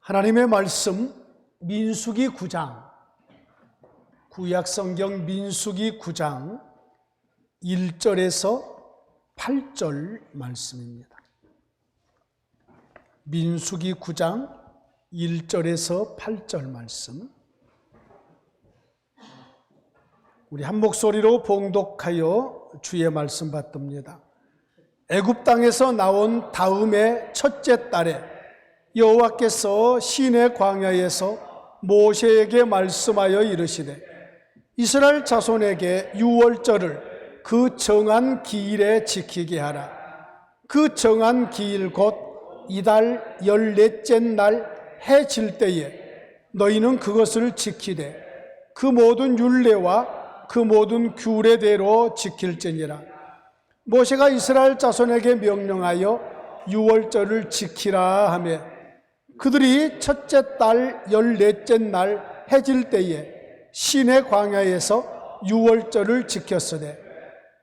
하나님의 말씀 민수기 9장, 구약성경 민수기 9장 1절에서 8절 말씀입니다. 민수기 9장 1절에서 8절 말씀, 우리 한 목소리로 봉독하여 주의 말씀 받듭니다. 애굽 땅에서 나온 다음의 첫째 달에 여호와께서 시내 광야에서 모세에게 말씀하여 이르시되 이스라엘 자손에게 유월절을 그 정한 기일에 지키게 하라. 그 정한 기일 곧 이달 14째 날 해 질 때에 너희는 그것을 지키되 그 모든 율례와 그 모든 규례대로 지킬지니라. 모세가 이스라엘 자손에게 명령하여 유월절을 지키라 하며 그들이 첫째 달 14째 날 해 질 때에 시내 광야에서 유월절을 지켰으되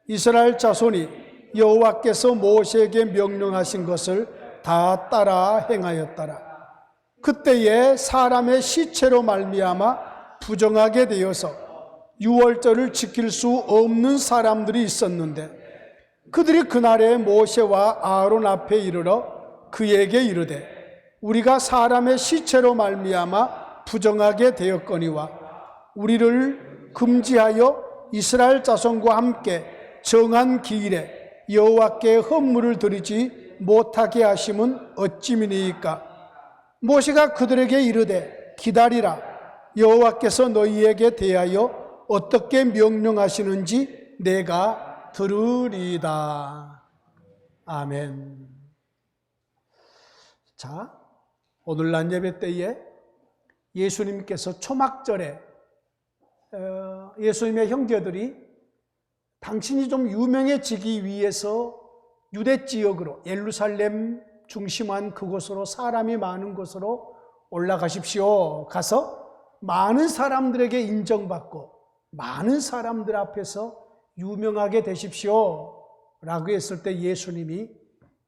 이스라엘 자손이 여호와께서 모세에게 명령하신 것을 다 따라 행하였더라. 그때에 사람의 시체로 말미암아 부정하게 되어서 유월절을 지킬 수 없는 사람들이 있었는데 그들이 그날에 모세와 아론 앞에 이르러 그에게 이르되 우리가 사람의 시체로 말미암아 부정하게 되었거니와 우리를 금지하여 이스라엘 자손과 함께 정한 기일에 여호와께 헌물을 드리지 못하게 하심은 어찌미니이까. 모세가 그들에게 이르되 기다리라. 여호와께서 너희에게 대하여 어떻게 명령하시는지 내가 들으리이다. 아멘. 자, 오늘날 예배 때에 예수님께서 초막절에 예수님의 형제들이 당신이 좀 유명해지기 위해서 유대 지역으로 예루살렘 중심한 그곳으로 사람이 많은 곳으로 올라가십시오. 가서 많은 사람들에게 인정받고 많은 사람들 앞에서 유명하게 되십시오 라고 했을 때 예수님이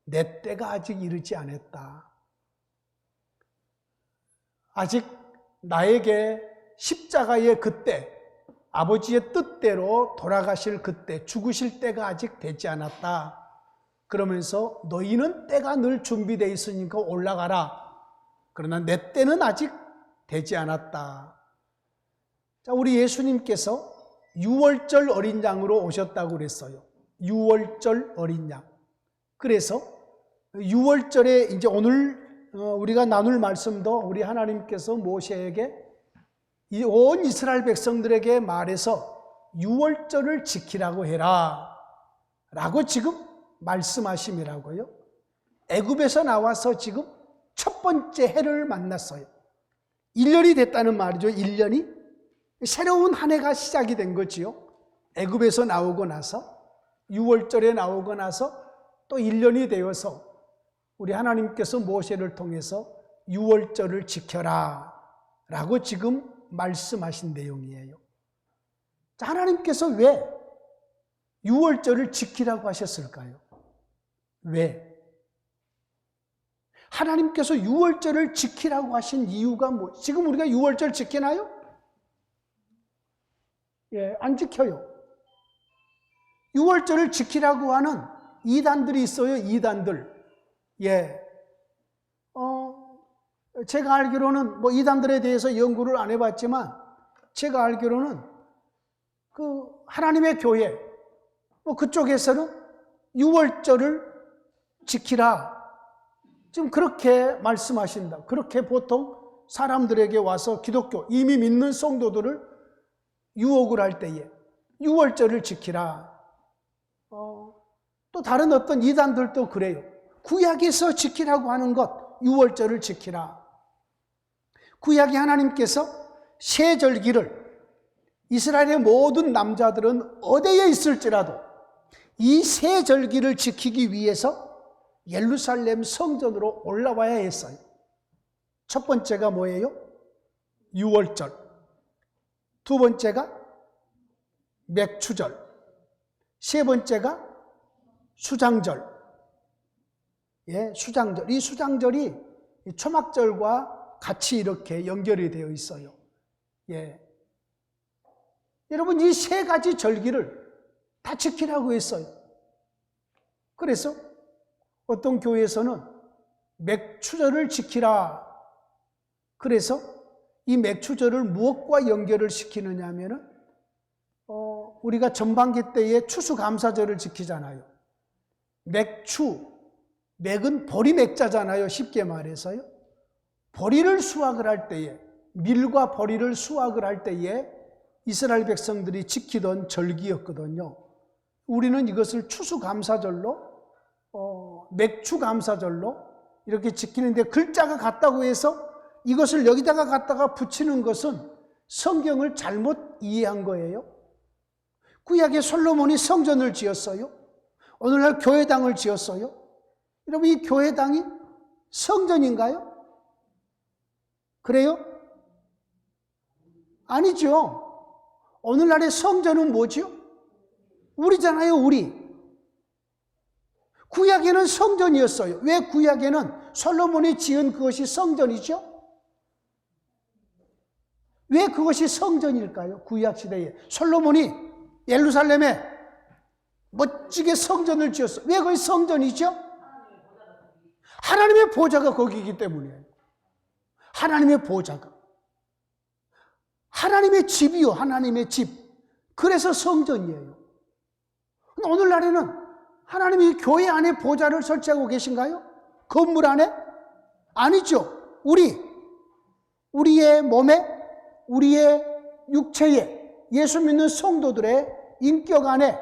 내 때가 아직 이르지 않았다. 아직 나에게 십자가의 그때, 아버지의 뜻대로 돌아가실 그때, 죽으실 때가 아직 되지 않았다. 그러면서 너희는 때가 늘 준비되어 있으니까 올라가라. 그러나 내 때는 아직 되지 않았다. 자, 우리 예수님께서 유월절 어린 양으로 오셨다고 그랬어요. 유월절 어린 양. 그래서 유월절에 이제 오늘 우리가 나눌 말씀도 우리 하나님께서 모세에게 온 이스라엘 백성들에게 말해서 유월절을 지키라고 해라 라고 지금 말씀하심이라고요. 애굽에서 나와서 지금 첫 번째 해를 만났어요. 1년이 됐다는 말이죠. 1년이 새로운 한 해가 시작이 된 거지요. 애굽에서 나오고 나서 유월절에 나오고 나서 또 1년이 되어서 우리 하나님께서 모세를 통해서 유월절을 지켜라 라고 지금 말씀하신 내용이에요. 자, 하나님께서 왜 유월절을 지키라고 하셨을까요? 왜? 하나님께서 유월절을 지키라고 하신 이유가 뭐? 지금 우리가 유월절 지키나요? 예, 안 지켜요. 유월절을 지키라고 하는 이단들이 있어요. 이단들. 예. 제가 알기로는 뭐 이단들에 대해서 연구를 안 해봤지만 제가 알기로는 그 하나님의 교회 뭐 그쪽에서는 유월절을 지키라. 지금 그렇게 말씀하신다. 그렇게 보통 사람들에게 와서 기독교 이미 믿는 성도들을 유혹을 할 때에 유월절을 지키라. 또 다른 어떤 이단들도 그래요. 구약에서 지키라고 하는 것, 유월절을 지키라. 구약의 하나님께서 세 절기를 이스라엘의 모든 남자들은 어디에 있을지라도 이 세 절기를 지키기 위해서 예루살렘 성전으로 올라와야 했어요. 첫 번째가 뭐예요? 유월절. 두 번째가 맥추절. 세 번째가 수장절. 예, 수장절. 이 수장절이 초막절과 같이 이렇게 연결이 되어 있어요. 예. 여러분, 이 세 가지 절기를 다 지키라고 했어요. 그래서 어떤 교회에서는 맥추절을 지키라. 그래서 이 맥추절을 무엇과 연결을 시키느냐 하면은 우리가 전반기 때에 추수감사절을 지키잖아요. 맥은 보리 맥자잖아요. 쉽게 말해서요. 보리를 수확을 할 때에, 밀과 보리를 수확을 할 때에 이스라엘 백성들이 지키던 절기였거든요. 우리는 이것을 추수감사절로 맥추감사절로 이렇게 지키는데, 글자가 같다고 해서 이것을 여기다가 갖다가 붙이는 것은 성경을 잘못 이해한 거예요. 구약의 솔로몬이 성전을 지었어요. 오늘날 교회당을 지었어요. 여러분, 이 교회당이 성전인가요? 그래요? 아니죠. 오늘날의 성전은 뭐죠? 우리잖아요, 우리. 구약에는 성전이었어요. 왜 구약에는 솔로몬이 지은 그것이 성전이죠? 왜 그것이 성전일까요? 구약 시대에 솔로몬이 예루살렘에 멋지게 성전을 지었어요. 왜 그것이 성전이죠? 하나님의 보좌가 거기이기 때문이에요. 하나님의 보좌가. 하나님의 집이요, 하나님의 집. 그래서 성전이에요. 오늘날에는 하나님이 교회 안에 보좌를 설치하고 계신가요? 건물 안에? 아니죠. 우리의 몸에, 우리의 육체에, 예수 믿는 성도들의 인격 안에,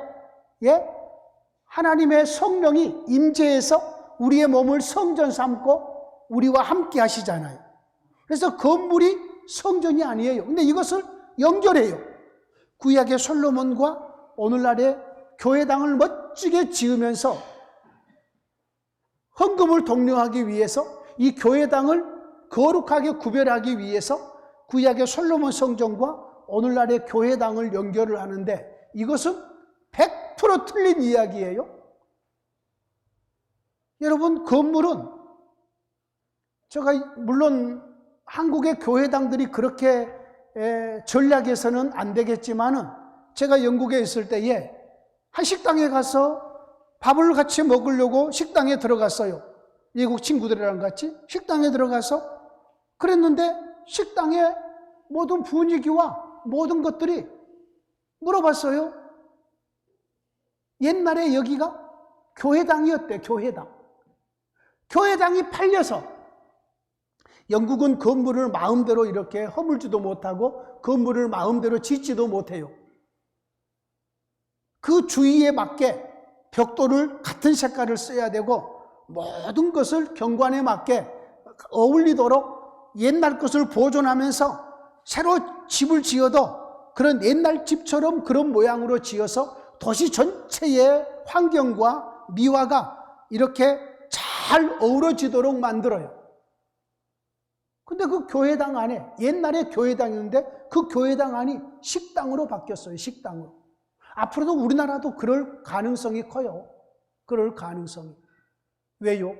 하나님의 성령이 임재해서 우리의 몸을 성전 삼고 우리와 함께 하시잖아요. 그래서 건물이 성전이 아니에요. 근데 이것을 연결해요. 구약의 솔로몬과 오늘날의 교회당을 멋지게 지으면서 헌금을 독려하기 위해서, 이 교회당을 거룩하게 구별하기 위해서 구약의 솔로몬 성전과 오늘날의 교회당을 연결을 하는데, 이것은 100% 틀린 이야기예요. 여러분, 건물은 제가 물론 한국의 교회당들이 그렇게 전략해서는 안 되겠지만은, 제가 영국에 있을 때에 한 식당에 가서 밥을 같이 먹으려고 식당에 들어갔어요. 외국 친구들이랑 같이 식당에 들어가서 그랬는데, 식당의 모든 분위기와 모든 것들이 물어봤어요. 옛날에 여기가 교회당이었대, 교회당. 교회당이 팔려서, 영국은 건물을 마음대로 이렇게 허물지도 못하고 건물을 마음대로 짓지도 못해요. 그 주위에 맞게 벽돌을 같은 색깔을 써야 되고, 모든 것을 경관에 맞게 어울리도록 옛날 것을 보존하면서 새로 집을 지어도 그런 옛날 집처럼 그런 모양으로 지어서 도시 전체의 환경과 미화가 이렇게 잘 어우러지도록 만들어요. 근데 그 교회당 안에, 옛날에 교회당이었는데 그 교회당 안이 식당으로 바뀌었어요. 식당으로. 앞으로도 우리나라도 그럴 가능성이 커요. 그럴 가능성이. 왜요?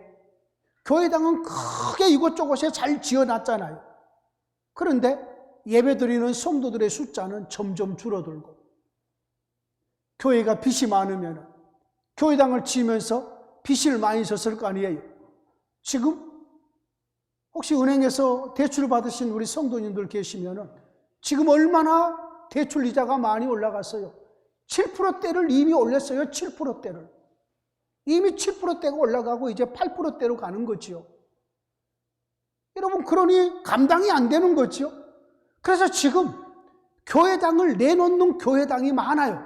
교회당은 크게 이곳저곳에 잘 지어놨잖아요. 그런데 예배드리는 성도들의 숫자는 점점 줄어들고, 교회가 빚이 많으면 교회당을 지으면서 빚을 많이 졌을 거 아니에요. 지금 혹시 은행에서 대출 받으신 우리 성도님들 계시면은 지금 얼마나 대출 이자가 많이 올라갔어요. 7%대를 이미 올렸어요. 7%대를. 이미 7%대가 올라가고 이제 8%대로 가는 거지요. 여러분, 그러니 감당이 안 되는 거죠. 그래서 지금 교회당을 내놓는 교회당이 많아요.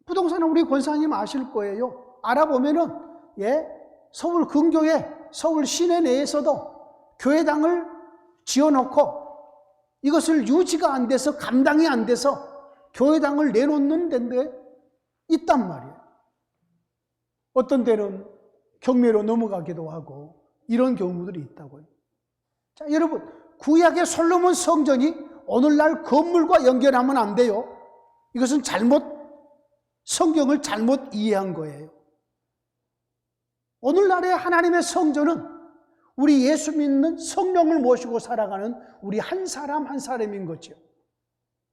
부동산은 우리 권사님 아실 거예요. 알아보면은, 서울 근교에, 서울 시내 내에서도 교회당을 지어놓고 이것을 유지가 안 돼서, 감당이 안 돼서 교회당을 내놓는 데인데 있단 말이에요. 어떤 데는 경매로 넘어가기도 하고 이런 경우들이 있다고요. 자, 여러분, 구약의 솔로몬 성전이 오늘날 건물과 연결하면 안 돼요. 이것은 성경을 잘못 이해한 거예요. 오늘날의 하나님의 성전은 우리 예수 믿는 성령을 모시고 살아가는 우리 한 사람 한 사람인 거죠.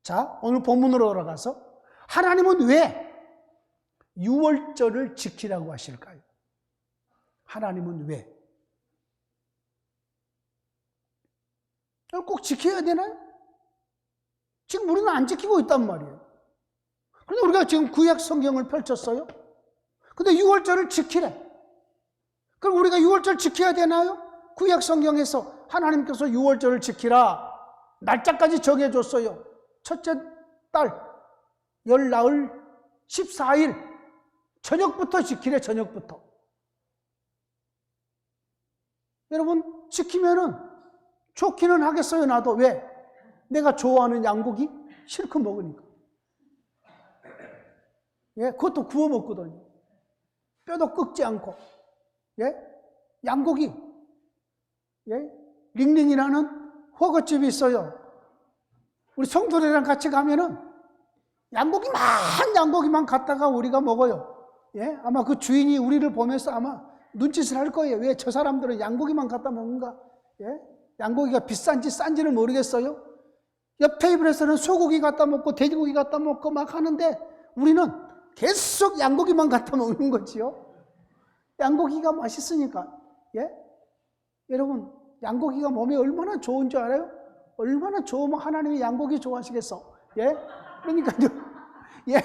자, 오늘 본문으로 돌아가서 하나님은 왜 유월절을 지키라고 하실까요? 하나님은 왜? 꼭 지켜야 되나요? 지금 우리는 안 지키고 있단 말이에요. 그런데 우리가 지금 구약 성경을 펼쳤어요. 근데 유월절을 지키래. 그럼 우리가 유월절 지켜야 되나요? 구약 성경에서 하나님께서 유월절을 지키라 날짜까지 정해줬어요. 첫째 달 열 나흘 14일 저녁부터 지키래. 저녁부터. 여러분 지키면은 좋기는 하겠어요. 나도. 왜? 내가 좋아하는 양고기 실컷 먹으니까. 예, 그것도 구워 먹거든요. 뼈도 꺾지 않고. 예, 양고기. 예, 링링이라는 호거집이 있어요. 우리 성도들이랑 같이 가면은 양고기만 갖다가 우리가 먹어요. 예, 아마 그 주인이 우리를 보면서 아마 눈짓을 할 거예요. 왜 저 사람들은 양고기만 갖다 먹는가? 예, 양고기가 비싼지 싼지는 모르겠어요. 옆 테이블에서는 소고기 갖다 먹고 돼지고기 갖다 먹고 막 하는데 우리는 계속 양고기만 갖다 먹는 거지요. 양고기가 맛있으니까. 예, 여러분 양고기가 몸에 얼마나 좋은 줄 알아요? 얼마나 좋으면 하나님이 양고기 좋아하시겠어. 예, 그러니까요. 예,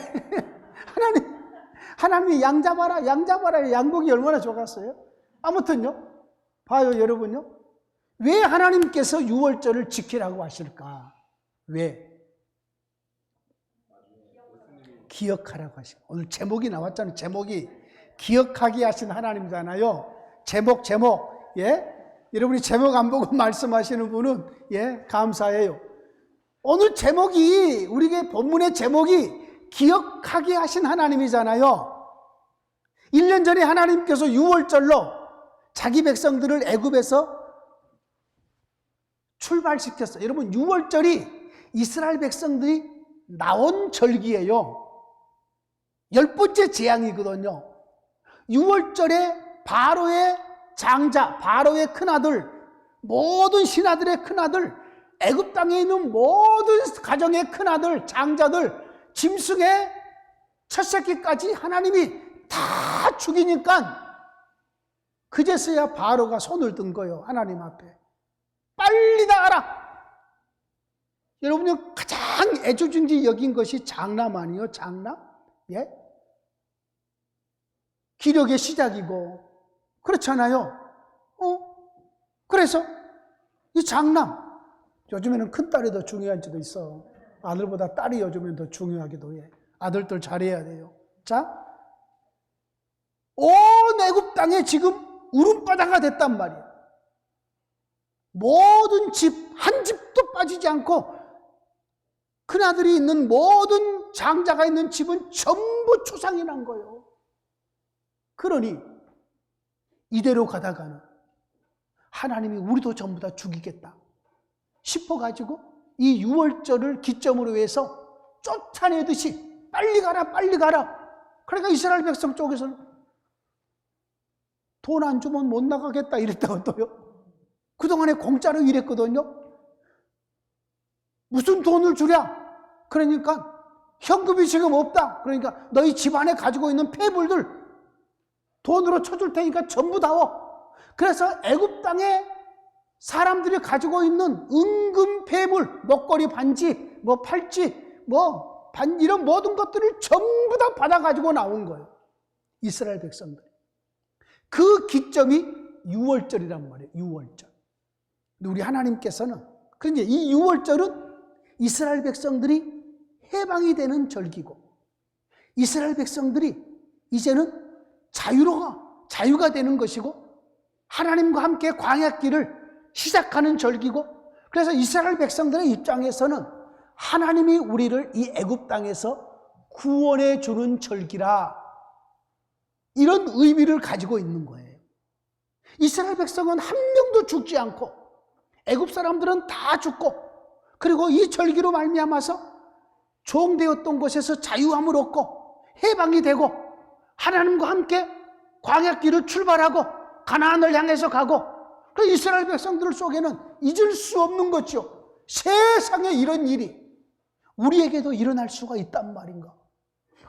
하나님이 양 잡아라 양고기 얼마나 좋았어요. 아무튼요, 봐요 여러분요. 왜 하나님께서 유월절을 지키라고 하실까? 왜? 기억하라고 하시고. 오늘 제목이 나왔잖아요. 제목이 기억하게 하신 하나님이잖아요. 제목. 예, 여러분이 제목 안 보고 말씀하시는 분은 예, 감사해요. 오늘 제목이 우리에게 본문의 제목이 기억하게 하신 하나님이잖아요. 1년 전에 하나님께서 유월절로 자기 백성들을 애굽에서 출발시켰어요. 여러분 유월절이 이스라엘 백성들이 나온 절기예요. 10번째 재앙이거든요. 유월절에 바로의 장자, 바로의 큰아들, 모든 신하들의 큰아들, 애굽 땅에 있는 모든 가정의 큰아들, 장자들, 짐승의 첫 새끼까지 하나님이 다 죽이니까 그제서야 바로가 손을 든 거예요. 하나님 앞에. 빨리 나가라. 여러분이 가장 애지중지 여긴 것이 장남 아니에요? 장남? 예? 기력의 시작이고 그렇잖아요. 그래서 이 장남, 요즘에는 큰딸이 더 중요한지도 있어. 아들보다 딸이 요즘엔 더 중요하기도 해. 아들들 잘해야 돼요. 자, 온 애굽 땅에 지금 울음바다가 됐단 말이에요. 모든 집, 한 집도 빠지지 않고 큰아들이 있는 모든 장자가 있는 집은 전부 추상이 난 거예요. 그러니 이대로 가다가는 하나님이 우리도 전부 다 죽이겠다 싶어가지고 이 유월절을 기점으로 해서 쫓아내듯이 빨리 가라. 그러니까 이스라엘 백성 쪽에서는 돈 안 주면 못 나가겠다 이랬다고요. 그동안에 공짜로 일했거든요. 무슨 돈을 주랴? 그러니까 현금이 지금 없다. 그러니까 너희 집안에 가지고 있는 폐물들 돈으로 쳐줄 테니까 전부 다워. 그래서 애굽 땅에 사람들이 가지고 있는 은금 폐물, 목걸이, 반지, 뭐 팔찌, 뭐 이런 모든 것들을 전부 다 받아가지고 나온 거예요. 이스라엘 백성들. 그 기점이 유월절이란 말이에요. 유월절. 우리 하나님께서는 그런데 이 유월절은 이스라엘 백성들이 해방이 되는 절기고 이스라엘 백성들이 이제는 자유가 되는 것이고 하나님과 함께 광야길을 시작하는 절기고 그래서 이스라엘 백성들의 입장에서는 하나님이 우리를 이 애굽 땅에서 구원해 주는 절기라 이런 의미를 가지고 있는 거예요. 이스라엘 백성은 한 명도 죽지 않고 애굽 사람들은 다 죽고 그리고 이 절기로 말미암아서 종되었던 곳에서 자유함을 얻고 해방이 되고 하나님과 함께 광야길을 출발하고 가나안을 향해서 가고 그 이스라엘 백성들 속에는 잊을 수 없는 거죠. 세상에 이런 일이 우리에게도 일어날 수가 있단 말인가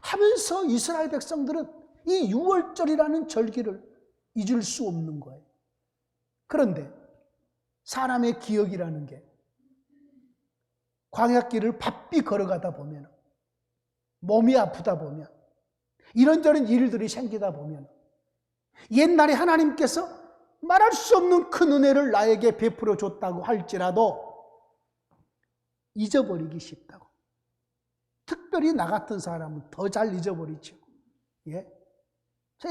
하면서 이스라엘 백성들은 이 유월절이라는 절기를 잊을 수 없는 거예요. 그런데 사람의 기억이라는 게 광야길을 바삐 걸어가다 보면, 몸이 아프다 보면, 이런저런 일들이 생기다 보면 옛날에 하나님께서 말할 수 없는 큰 은혜를 나에게 베풀어 줬다고 할지라도 잊어버리기 쉽다고. 특별히 나 같은 사람은 더 잘 잊어버리죠. 예?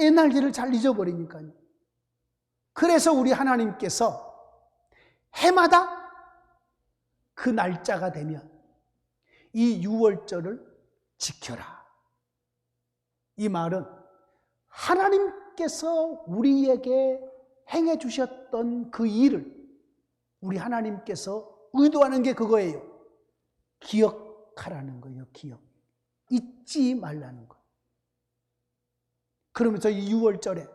옛날 일을 잘 잊어버리니까요. 그래서 우리 하나님께서 해마다 그 날짜가 되면 이 유월절을 지켜라. 이 말은 하나님께서 우리에게 행해 주셨던 그 일을 우리 하나님께서 의도하는 게 그거예요. 기억하라는 거예요. 기억. 잊지 말라는 거예요. 그러면서 이 유월절에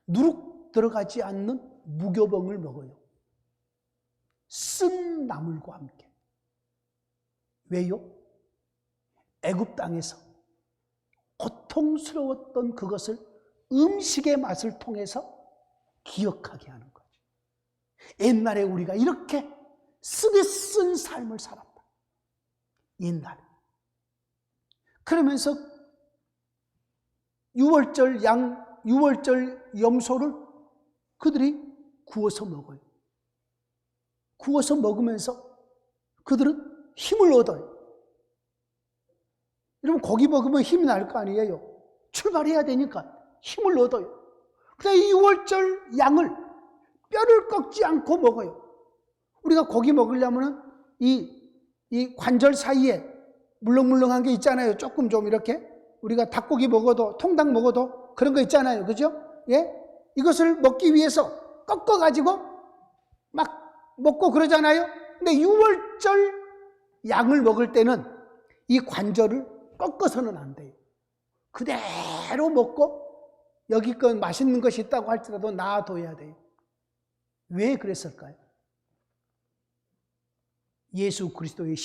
누룩 들어가지 않는 무교병을 먹어요. 쓴 나물과 함께. 왜요? 애굽 땅에서 고통스러웠던 그것을 음식의 맛을 통해서 기억하게 하는 거죠. 옛날에 우리가 이렇게 쓰게 쓴 삶을 살았다. 옛날에. 그러면서 유월절 염소를 그들이 구워서 먹어요. 구워서 먹으면서 그들은 힘을 얻어요. 여러분, 고기 먹으면 힘이 날 거 아니에요. 출발해야 되니까 힘을 얻어요. 그래서 이 유월절 양을 뼈를 꺾지 않고 먹어요. 우리가 고기 먹으려면 이 관절 사이에 물렁물렁한 게 있잖아요. 조금 좀 이렇게 우리가 닭고기 먹어도 통닭 먹어도 그런 거 있잖아요. 그죠? 예? 이것을 먹기 위해서 꺾어가지고 막 먹고 그러잖아요. 근데 유월절 양을 먹을 때는 이 관절을 꺾어서는 안 돼요. 그대로 먹고 여기껏 맛있는 것이 있다고 할지라도 놔둬야 돼요. 왜 그랬을까요? 예수 그리스도의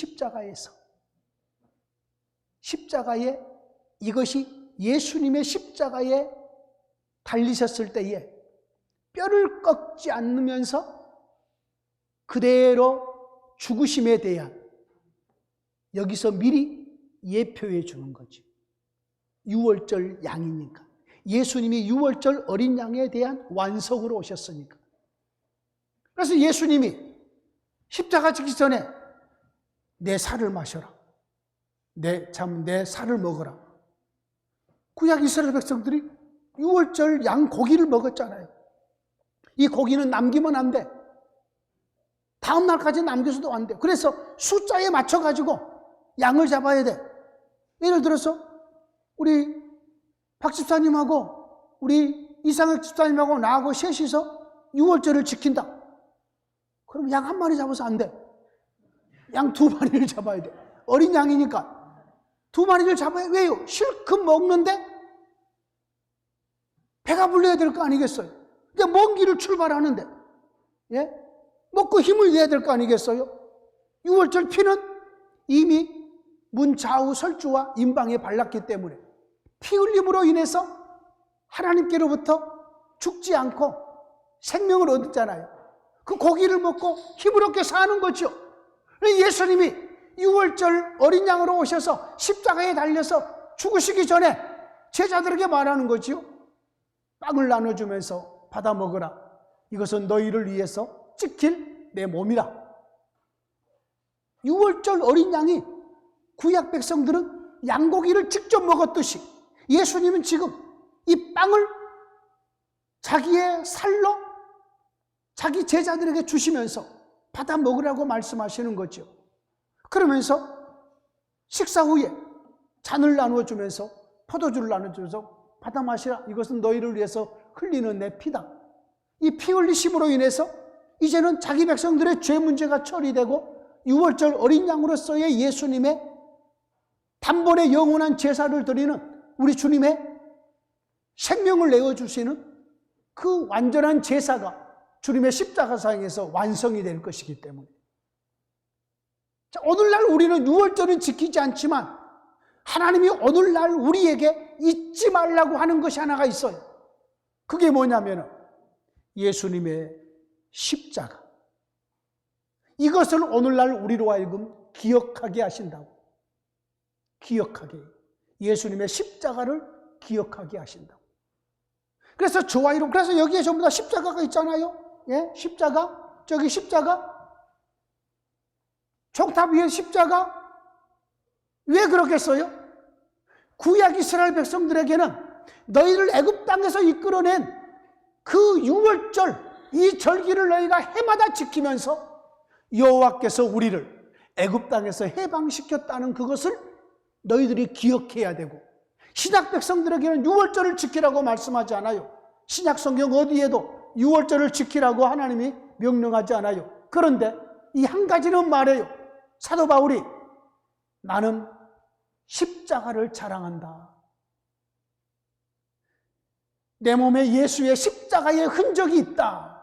십자가에 이것이 예수님의 십자가에 달리셨을 때에 뼈를 꺾지 않으면서 그대로 죽으심에 대한 여기서 미리 예표해 주는 거죠. 유월절 양이니까. 예수님이 유월절 어린 양에 대한 완성으로 오셨으니까. 그래서 예수님이 십자가 지기 전에 내 살을 마셔라. 내 살을 먹어라. 구약 이스라엘 백성들이 유월절 양 고기를 먹었잖아요. 이 고기는 남기면 안 돼. 다음 날까지 남겨서도 안 돼. 그래서 숫자에 맞춰가지고 양을 잡아야 돼. 예를 들어서 우리 박 집사님하고 우리 이상혁 집사님하고 나하고 셋이서 유월절을 지킨다. 그럼 양 한 마리 잡아서 안 돼. 양 두 마리를 잡아야 돼. 어린 양이니까 두 마리를 잡아야. 왜요? 실컷 먹는데 배가 불러야 될 거 아니겠어요? 근데 먼 길을 출발하는데, 예? 먹고 힘을 내야 될 거 아니겠어요? 유월절 피는 이미 문 좌우 설주와 임방에 발랐기 때문에 피 흘림으로 인해서 하나님께로부터 죽지 않고 생명을 얻었잖아요. 그 고기를 먹고 힘을 얻게 사는 거죠. 예수님이 유월절 어린 양으로 오셔서 십자가에 달려서 죽으시기 전에 제자들에게 말하는 거지요. 빵을 나눠주면서 받아 먹으라. 이것은 너희를 위해서 지킬 내 몸이라. 유월절 어린 양이 구약 백성들은 양고기를 직접 먹었듯이 예수님은 지금 이 빵을 자기의 살로 자기 제자들에게 주시면서 받아 먹으라고 말씀하시는 거죠. 그러면서 식사 후에 잔을 나누어주면서 포도주를 나눠주면서 받아 마시라. 이것은 너희를 위해서 흘리는 내 피다. 이 피 흘리심으로 인해서 이제는 자기 백성들의 죄 문제가 처리되고 유월절 어린 양으로서의 예수님의 단번에 영원한 제사를 드리는 우리 주님의 생명을 내어주시는 그 완전한 제사가 주님의 십자가 사역에서 완성이 될 것이기 때문에. 자, 오늘날 우리는 유월절은 지키지 않지만 하나님이 오늘날 우리에게 잊지 말라고 하는 것이 하나가 있어요. 그게 뭐냐면 예수님의 십자가. 이것을 오늘날 우리로 하여금 기억하게 하신다고. 기억하게. 예수님의 십자가를 기억하게 하신다고. 그래서 저와 여러분, 그래서 여기에 전부 다 십자가가 있잖아요. 예? 십자가. 저기 십자가. 종탑 위에 십자가. 왜 그렇겠어요? 구약 이스라엘 백성들에게는 너희를 애굽 땅에서 이끌어낸 그 유월절, 이 절기를 너희가 해마다 지키면서 여호와께서 우리를 애굽 땅에서 해방시켰다는 그것을 너희들이 기억해야 되고, 신약 백성들에게는 유월절을 지키라고 말씀하지 않아요. 신약 성경 어디에도 유월절을 지키라고 하나님이 명령하지 않아요. 그런데 이 한 가지는 말해요. 사도 바울이 나는 십자가를 자랑한다. 내 몸에 예수의 십자가의 흔적이 있다.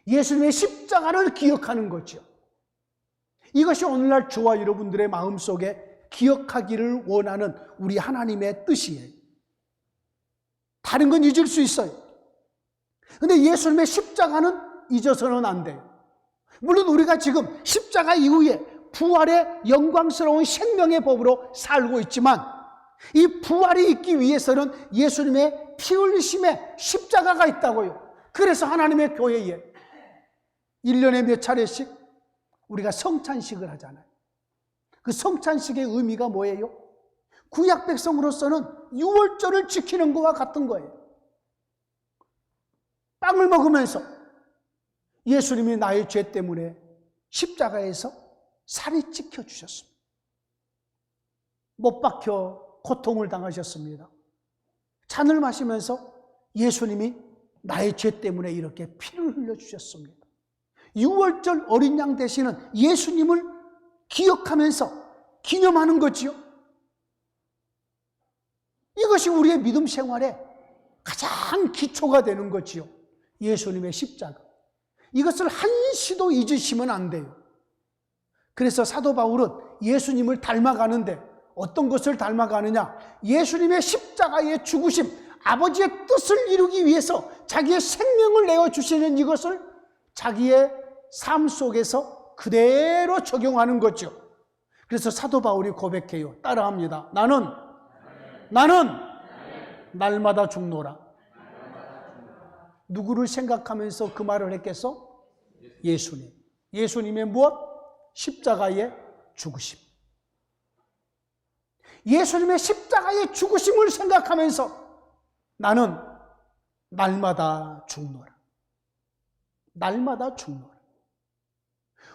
예수님의 십자가를 기억하는 거죠. 이것이 오늘날 저와 여러분들의 마음속에 기억하기를 원하는 우리 하나님의 뜻이에요. 다른 건 잊을 수 있어요. 그런데 예수님의 십자가는 잊어서는 안 돼요. 물론 우리가 지금 십자가 이후에 부활의 영광스러운 생명의 법으로 살고 있지만 이 부활이 있기 위해서는 예수님의 피 흘리심의 십자가가 있다고요. 그래서 하나님의 교회에 1년에 몇 차례씩 우리가 성찬식을 하잖아요. 그 성찬식의 의미가 뭐예요? 구약 백성으로서는 유월절을 지키는 것과 같은 거예요. 빵을 먹으면서 예수님이 나의 죄 때문에 십자가에서 살이 찢겨 주셨습니다. 못 박혀 고통을 당하셨습니다. 잔을 마시면서 예수님이 나의 죄 때문에 이렇게 피를 흘려 주셨습니다. 유월절 어린 양 되시는 예수님을 기억하면서 기념하는 거지요. 이것이 우리의 믿음 생활의 가장 기초가 되는 거지요. 예수님의 십자가. 이것을 한시도 잊으시면 안 돼요. 그래서 사도 바울은 예수님을 닮아가는데 어떤 것을 닮아가느냐? 예수님의 십자가의 죽으심, 아버지의 뜻을 이루기 위해서 자기의 생명을 내어주시는 이것을 자기의 삶 속에서 그대로 적용하는 거죠. 그래서 사도 바울이 고백해요. 따라합니다. 나는 날마다 죽노라. 누구를 생각하면서 그 말을 했겠어? 예수님. 예수님의 무엇? 십자가의 죽으심. 예수님의 십자가의 죽으심을 생각하면서 나는 날마다 죽노라. 날마다 죽노라.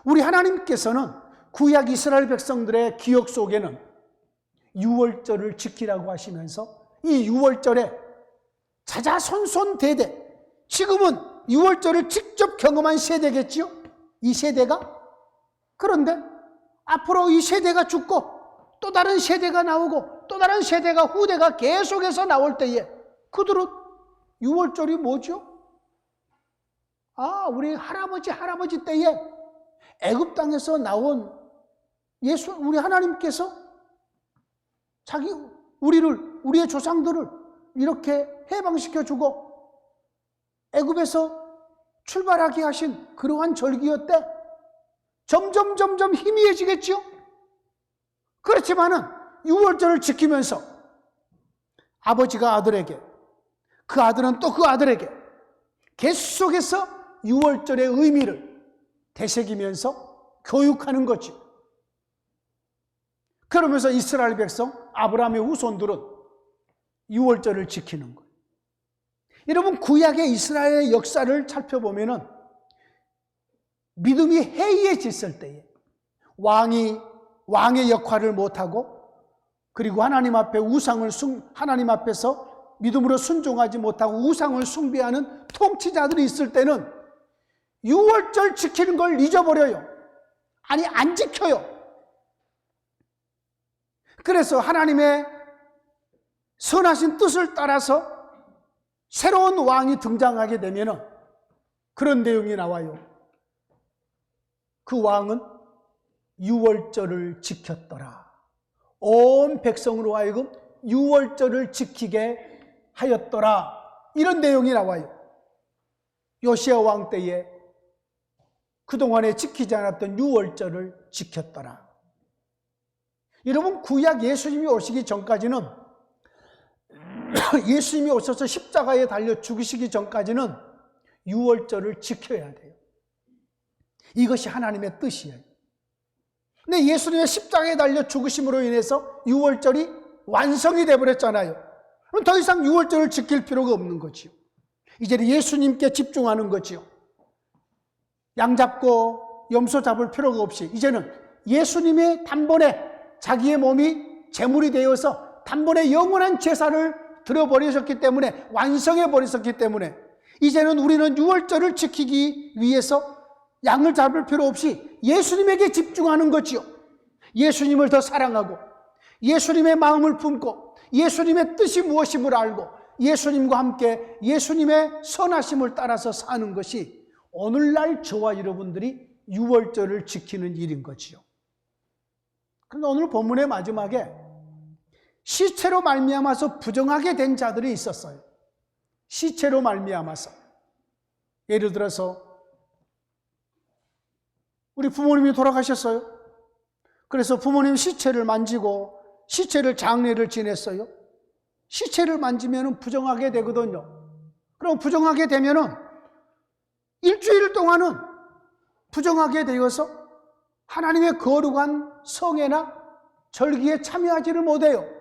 우리 하나님께서는 구약 이스라엘 백성들의 기억 속에는 유월절을 지키라고 하시면서 이 유월절에 자자손손대대, 지금은 유월절을 직접 경험한 세대겠지요? 이 세대가? 그런데 앞으로 이 세대가 죽고 또 다른 세대가 나오고 또 다른 세대가 후대가 계속해서 나올 때에 그들은 유월절이 뭐죠? 우리 할아버지 때에 애굽 땅에서 나온 우리 하나님께서 우리의 조상들을 이렇게 해방시켜주고 애굽에서 출발하게 하신 그러한 절기였대. 점점 희미해지겠죠? 그렇지만은 유월절을 지키면서 아버지가 아들에게, 그 아들은 또 그 아들에게 계속해서 유월절의 의미를 되새기면서 교육하는 거지. 그러면서 이스라엘 백성, 아브라함의 후손들은 유월절을 지키는 거예요. 여러분, 구약의 이스라엘의 역사를 살펴보면은 믿음이 해이해졌을 때에 왕의 역할을 못하고, 그리고 하나님 앞에서 믿음으로 순종하지 못하고 우상을 숭배하는 통치자들이 있을 때는 유월절 지키는 걸 잊어버려요. 아니, 안 지켜요. 그래서 하나님의 선하신 뜻을 따라서 새로운 왕이 등장하게 되면은 그런 내용이 나와요. 그 왕은 유월절을 지켰더라. 온 백성으로 하여금 유월절을 지키게 하였더라. 이런 내용이 나와요. 요시야 왕 때에 그동안에 지키지 않았던 유월절을 지켰더라. 여러분, 구약 예수님이 오시기 전까지는, 예수님이 오셔서 십자가에 달려 죽으시기 전까지는 유월절을 지켜야 돼요. 이것이 하나님의 뜻이에요. 근데 예수님의 십자가에 달려 죽으심으로 인해서 유월절이 완성이 되어버렸잖아요. 그럼 더 이상 유월절을 지킬 필요가 없는 거지요. 이제는 예수님께 집중하는 거지요. 양 잡고 염소 잡을 필요가 없이 이제는 예수님의 단번에 자기의 몸이 제물이 되어서 단번에 영원한 제사를 드려버리셨기 때문에, 완성해버리셨기 때문에 이제는 우리는 유월절을 지키기 위해서 양을 잡을 필요 없이 예수님에게 집중하는 거지요. 예수님을 더 사랑하고 예수님의 마음을 품고 예수님의 뜻이 무엇임을 알고 예수님과 함께 예수님의 선하심을 따라서 사는 것이 오늘날 저와 여러분들이 유월절을 지키는 일인 거지요. 그런데 오늘 본문의 마지막에 시체로 말미암아서 부정하게 된 자들이 있었어요. 시체로 말미암아서. 예를 들어서 우리 부모님이 돌아가셨어요. 그래서 부모님 시체를 만지고 시체를 장례를 지냈어요. 시체를 만지면 부정하게 되거든요. 그럼 부정하게 되면은 일주일 동안은 부정하게 되어서 하나님의 거룩한 성회나 절기에 참여하지를 못해요.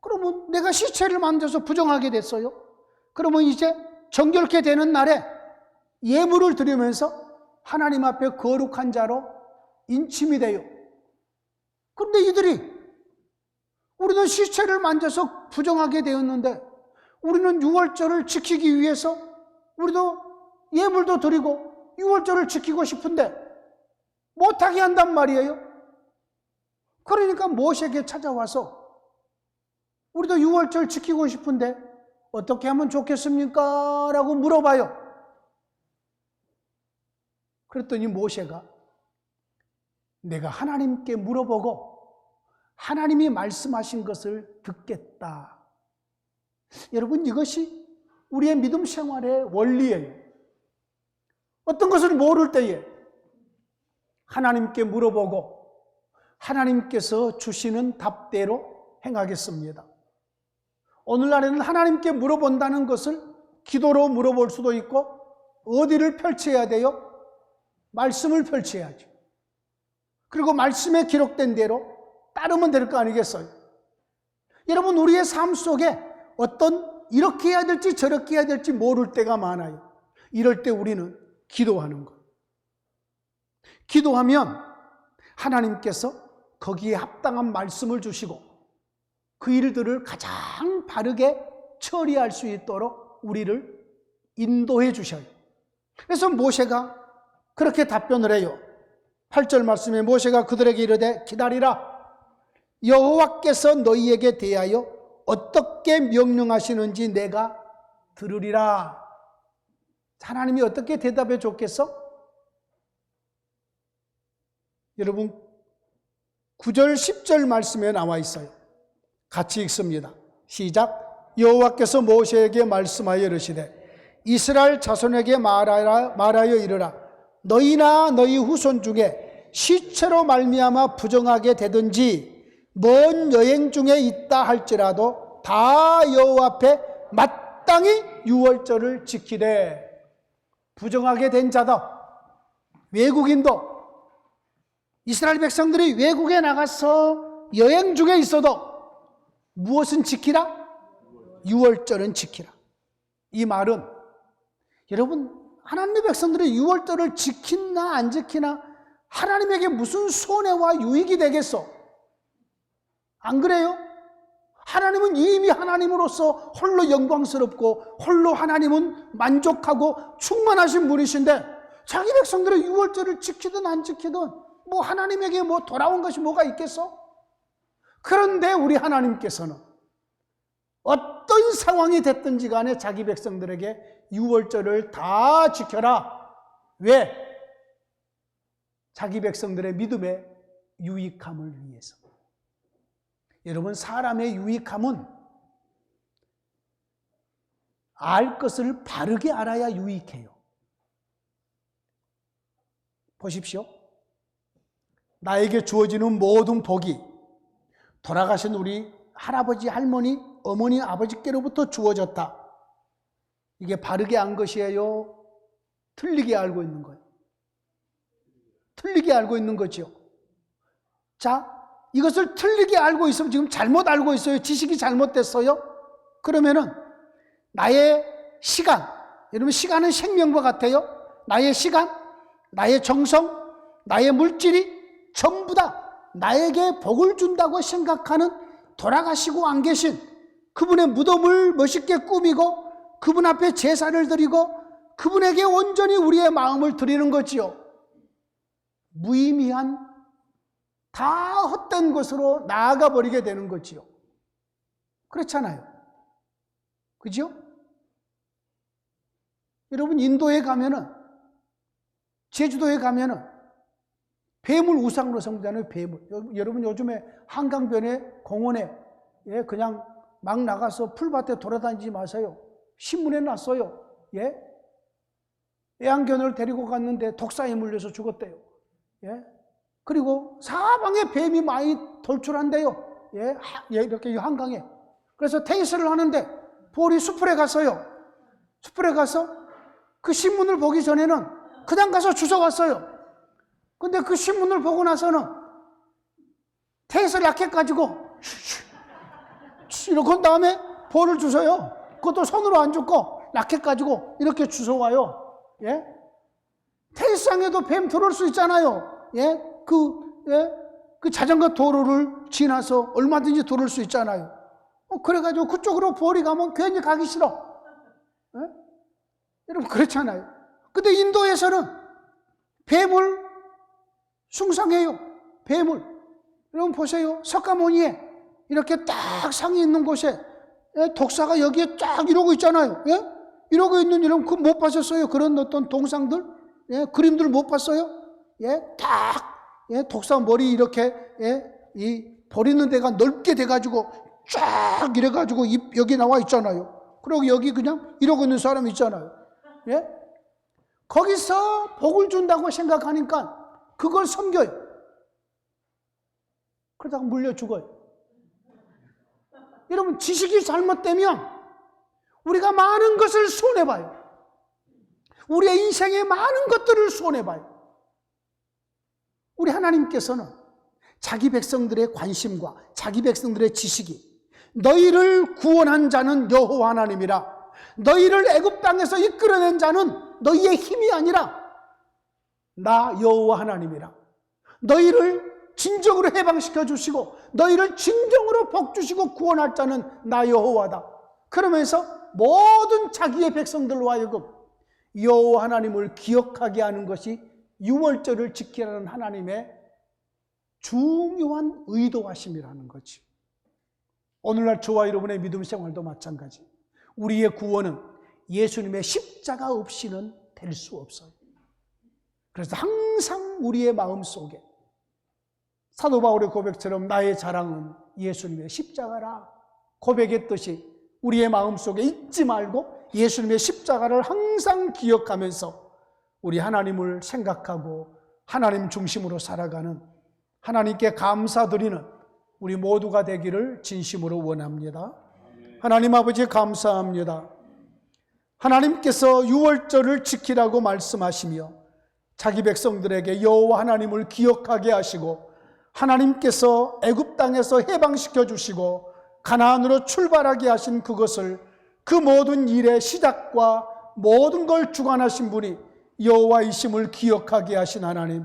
그러면 내가 시체를 만져서 부정하게 됐어요. 그러면 이제 정결케 되는 날에 예물을 드리면서 하나님 앞에 거룩한 자로 인침이 돼요. 그런데 이들이 우리는 시체를 만져서 부정하게 되었는데 우리는 유월절을 지키기 위해서 우리도 예물도 드리고 유월절을 지키고 싶은데 못하게 한단 말이에요. 그러니까 모세에게 찾아와서 우리도 유월절 지키고 싶은데 어떻게 하면 좋겠습니까? 라고 물어봐요. 그랬더니 모세가 내가 하나님께 물어보고 하나님이 말씀하신 것을 듣겠다. 여러분, 이것이 우리의 믿음 생활의 원리예요. 어떤 것을 모를 때에 하나님께 물어보고 하나님께서 주시는 답대로 행하겠습니다. 오늘날에는 하나님께 물어본다는 것을 기도로 물어볼 수도 있고 어디를 펼쳐야 돼요? 말씀을 펼쳐야죠. 그리고 말씀에 기록된 대로 따르면 될 거 아니겠어요? 여러분, 우리의 삶 속에 어떤 이렇게 해야 될지 저렇게 해야 될지 모를 때가 많아요. 이럴 때 우리는 기도하는 거예요. 기도하면 하나님께서 거기에 합당한 말씀을 주시고 그 일들을 가장 바르게 처리할 수 있도록 우리를 인도해 주셔요. 그래서 모세가 그렇게 답변을 해요. 8절 말씀에 모세가 그들에게 이르되 기다리라. 여호와께서 너희에게 대하여 어떻게 명령하시는지 내가 들으리라. 하나님이 어떻게 대답해 줬겠어? 여러분, 9절 10절 말씀에 나와 있어요. 같이 읽습니다. 시작. 여호와께서 모세에게 말씀하여 이르시되 이스라엘 자손에게 말하여 이르라. 너희나 너희 후손 중에 시체로 말미암아 부정하게 되든지 먼 여행 중에 있다 할지라도 다 여호와 앞에 마땅히 유월절을 지키되. 부정하게 된 자다, 외국인도, 이스라엘 백성들이 외국에 나가서 여행 중에 있어도 무엇은 지키라? 유월절은 지키라. 이 말은 여러분, 하나님의 백성들이 유월절을 지키나 안 지키나 하나님에게 무슨 손해와 유익이 되겠어? 안 그래요? 하나님은 이미 하나님으로서 홀로 영광스럽고 홀로 하나님은 만족하고 충만하신 분이신데 자기 백성들의 유월절을 지키든 안 지키든 뭐 하나님에게 뭐 돌아온 것이 뭐가 있겠어? 그런데 우리 하나님께서는 어떤 상황이 됐든지 간에 자기 백성들에게 유월절을 다 지켜라. 왜? 자기 백성들의 믿음의 유익함을 위해서. 여러분, 사람의 유익함은 알 것을 바르게 알아야 유익해요. 보십시오. 나에게 주어지는 모든 복이 돌아가신 우리 할아버지, 할머니, 어머니, 아버지께로부터 주어졌다. 이게 바르게 안 것이에요? 틀리게 알고 있는 거예요? 틀리게 알고 있는 거죠. 자, 이것을 틀리게 알고 있으면 지금 잘못 알고 있어요. 지식이 잘못됐어요. 그러면은 나의 시간, 여러분 시간은 생명과 같아요. 나의 시간, 나의 정성, 나의 물질이 전부 다 나에게 복을 준다고 생각하는 돌아가시고 안 계신 그분의 무덤을 멋있게 꾸미고 그분 앞에 제사를 드리고 그분에게 온전히 우리의 마음을 드리는 거지요. 무의미한 다 헛된 것으로 나아가 버리게 되는 거지요. 그렇잖아요. 그죠? 여러분, 인도에 가면은, 제주도에 가면은 뱀을 우상으로 섬기잖아요. 뱀을. 여러분, 요즘에 한강변에 공원에 그냥 막 나가서 풀밭에 돌아다니지 마세요. 신문에 났어요. 애완견을 데리고 갔는데 독사에 물려서 죽었대요. 그리고 사방에 뱀이 많이 돌출한대요. 이렇게 한강에. 그래서 테니스를 하는데 볼이 숲에 갔어요. 숲에 가서 그 신문을 보기 전에는 그냥 가서 주워왔어요. 근데 그 신문을 보고 나서는 테니스 라켓 가지고 이렇게 한 다음에 볼을 주워요. 그것도 손으로 안 줍고 라켓 가지고 이렇게 주워와요. 테니스장에도 뱀 들어올 수 있잖아요. 그 자전거 도로를 지나서 얼마든지 들어올 수 있잖아요. 그래가지고 그쪽으로 볼이 가면 괜히 가기 싫어. 여러분, 그렇잖아요. 근데 인도에서는 뱀을 숭상해요. 뱀을. 여러분 보세요. 석가모니에 이렇게 딱 상이 있는 곳에 독사가 여기에 쫙 이러고 있잖아요. 이러고 있는 이런 그 못 봤었어요? 그런 어떤 동상들, 그림들 못 봤어요? 딱 독사 머리 이렇게 이 버리는 데가 넓게 돼가지고 쫙 이래가지고 여기 나와 있잖아요. 그리고 여기 그냥 이러고 있는 사람이 있잖아요. 거기서 복을 준다고 생각하니까 그걸 섬겨요. 그러다가 물려 죽어요. 여러분, 지식이 잘못되면 우리가 많은 것을 손해봐요. 우리의 인생의 많은 것들을 손해봐요. 우리 하나님께서는 자기 백성들의 관심과 자기 백성들의 지식이 너희를 구원한 자는 여호와 하나님이라, 너희를 애굽 땅에서 이끌어낸 자는 너희의 힘이 아니라 나 여호와 하나님이라, 너희를 진정으로 해방시켜 주시고 너희를 진정으로 복 주시고 구원할 자는 나 여호와다. 그러면서 모든 자기의 백성들로 하여금 여호와 하나님을 기억하게 하는 것이 유월절을 지키라는 하나님의 중요한 의도하심이라는 거지. 오늘날 저와 여러분의 믿음 생활도 마찬가지. 우리의 구원은 예수님의 십자가 없이는 될 수 없어요. 그래서 항상 우리의 마음속에 사도 바울의 고백처럼 나의 자랑은 예수님의 십자가라 고백했듯이 우리의 마음속에 잊지 말고 예수님의 십자가를 항상 기억하면서 우리 하나님을 생각하고 하나님 중심으로 살아가는, 하나님께 감사드리는 우리 모두가 되기를 진심으로 원합니다. 하나님 아버지, 감사합니다. 하나님께서 유월절을 지키라고 말씀하시며 자기 백성들에게 여호와 하나님을 기억하게 하시고 하나님께서 애굽 땅에서 해방시켜 주시고 가나안으로 출발하게 하신 그것을, 그 모든 일의 시작과 모든 걸 주관하신 분이 여호와이심을 기억하게 하신 하나님,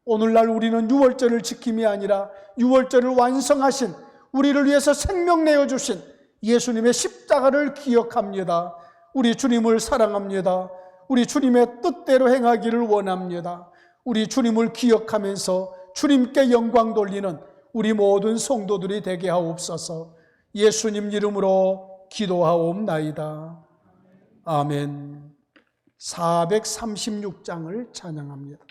오늘날 우리는 유월절을 지킴이 아니라 유월절을 완성하신, 우리를 위해서 생명 내어주신 예수님의 십자가를 기억합니다. 우리 주님을 사랑합니다. 우리 주님의 뜻대로 행하기를 원합니다. 우리 주님을 기억하면서 주님께 영광 돌리는 우리 모든 성도들이 되게 하옵소서. 예수님 이름으로 기도하옵나이다. 아멘. 436장을 찬양합니다.